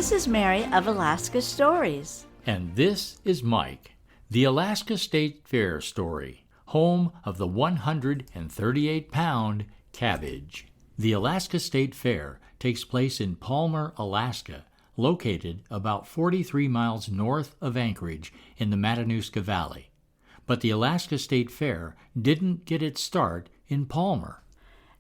This is Mary of Alaska Stories. And this is Mike, the Alaska State Fair story, home of the 138-pound cabbage. The Alaska State Fair takes place in Palmer, Alaska, located about 43 miles north of Anchorage in the Matanuska Valley. But the Alaska State Fair didn't get its start in Palmer.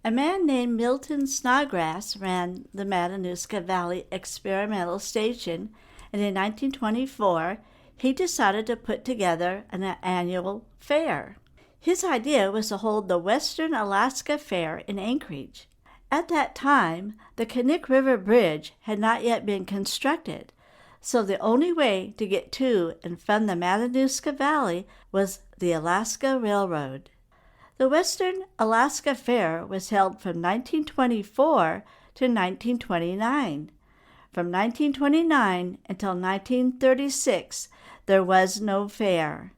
A man named Milton Snodgrass ran the Matanuska Valley Experimental Station, and in 1924, he decided to put together an annual fair. His idea was to hold the Western Alaska Fair in Anchorage. At that time, the Knik River Bridge had not yet been constructed, so the only way to get to and from the Matanuska Valley was the Alaska Railroad. The Western Alaska Fair was held from 1924 to 1929. From 1929 until 1936, there was no fair.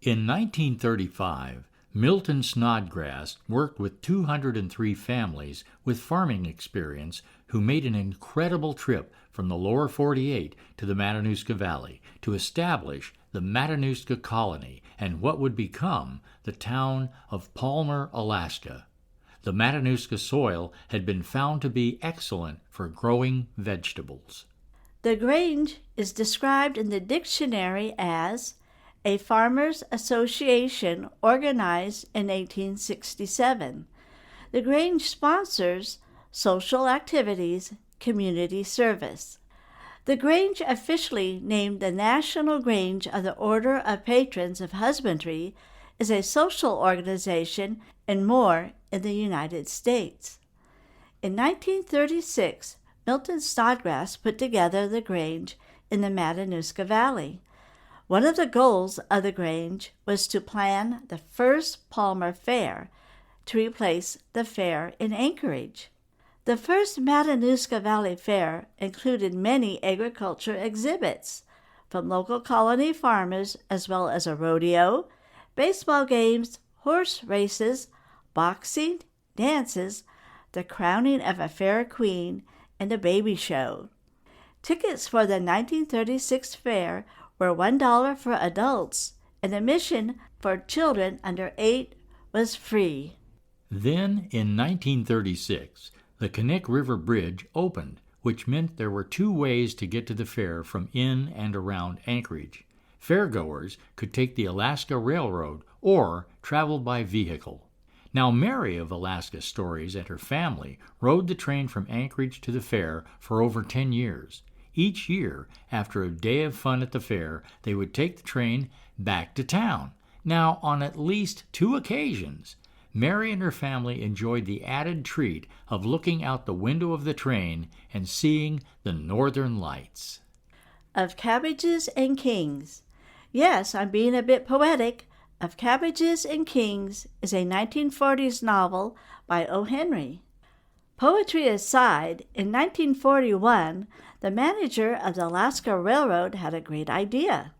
In 1935, Milton Snodgrass worked with 203 families with farming experience who made an incredible trip from the lower 48 to the Matanuska Valley to establish the Matanuska Colony and what would become the town of Palmer, Alaska. The Matanuska soil had been found to be excellent for growing vegetables. The Grange is described in the dictionary as a farmers' association organized in 1867. The Grange sponsors social activities, community service. The Grange, officially named the National Grange of the Order of Patrons of Husbandry, is a social organization and more in the United States. In 1936, Milton Snodgrass put together the Grange in the Matanuska Valley. One of the goals of the Grange was to plan the first Palmer Fair to replace the fair in Anchorage. The first Matanuska Valley Fair included many agriculture exhibits, from local colony farmers as well as a rodeo, baseball games, horse races, boxing, dances, the crowning of a fair queen, and a baby show. Tickets for the 1936 fair were $1 for adults, and admission for children under 8 was free. Then, in 1936, the Knik River Bridge opened, which meant there were two ways to get to the fair from in and around Anchorage. Fairgoers could take the Alaska Railroad or travel by vehicle. Now, Mary of Alaska Stories and her family rode the train from Anchorage to the fair for over 10 years. Each year, after a day of fun at the fair, they would take the train back to town. Now, on at least 2 occasions, Mary and her family enjoyed the added treat of looking out the window of the train and seeing the northern lights. Of Cabbages and Kings. Yes, I'm being a bit poetic. Of Cabbages and Kings is a 1940s novel by O. Henry. Poetry aside, in 1941, the manager of the Alaska Railroad had a great idea.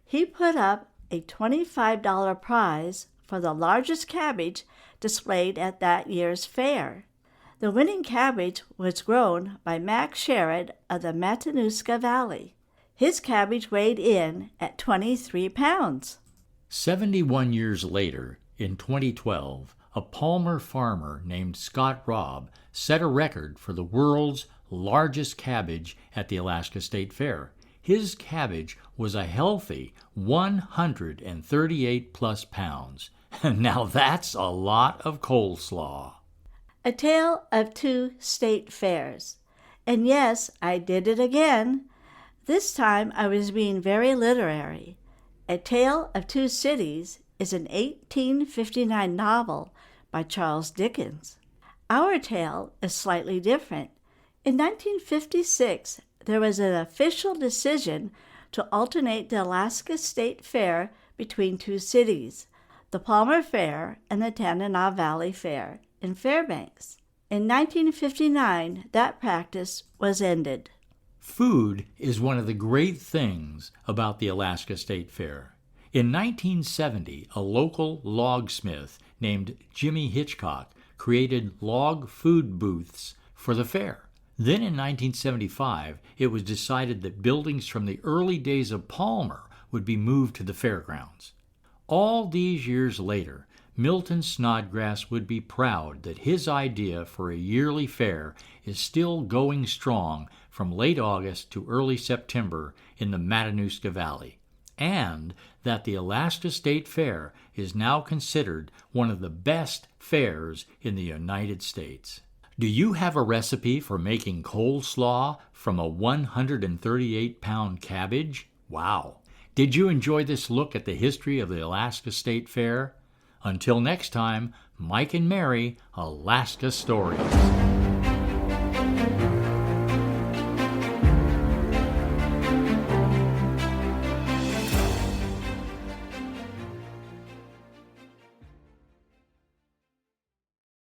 He put up a $25 prize for the largest cabbage displayed at that year's fair. The winning cabbage was grown by Max Sherrod of the Matanuska Valley. His cabbage weighed in at 23 pounds. 71 years later, in 2012, a Palmer farmer named Scott Robb set a record for the world's largest cabbage at the Alaska State Fair. His cabbage was a healthy 138 plus pounds. Now that's a lot of coleslaw. A Tale of Two State Fairs. And yes, I did it again. This time I was being very literary. A Tale of Two Cities is an 1859 novel by Charles Dickens. Our tale is slightly different. In 1956, there was an official decision to alternate the Alaska State Fair between 2 cities, the Palmer Fair and the Tanana Valley Fair in Fairbanks. In 1959, that practice was ended. Food is one of the great things about the Alaska State Fair. In 1970, a local logsmith named Jimmy Hitchcock created log food booths for the fair. Then in 1975, it was decided that buildings from the early days of Palmer would be moved to the fairgrounds. All these years later, Milton Snodgrass would be proud that his idea for a yearly fair is still going strong from late August to early September in the Matanuska Valley, and that the Alaska State Fair is now considered one of the best fairs in the United States. Do you have a recipe for making coleslaw from a 138-pound cabbage? Wow! Did you enjoy this look at the history of the Alaska State Fair? Until next time, Mike and Mary, Alaska Stories.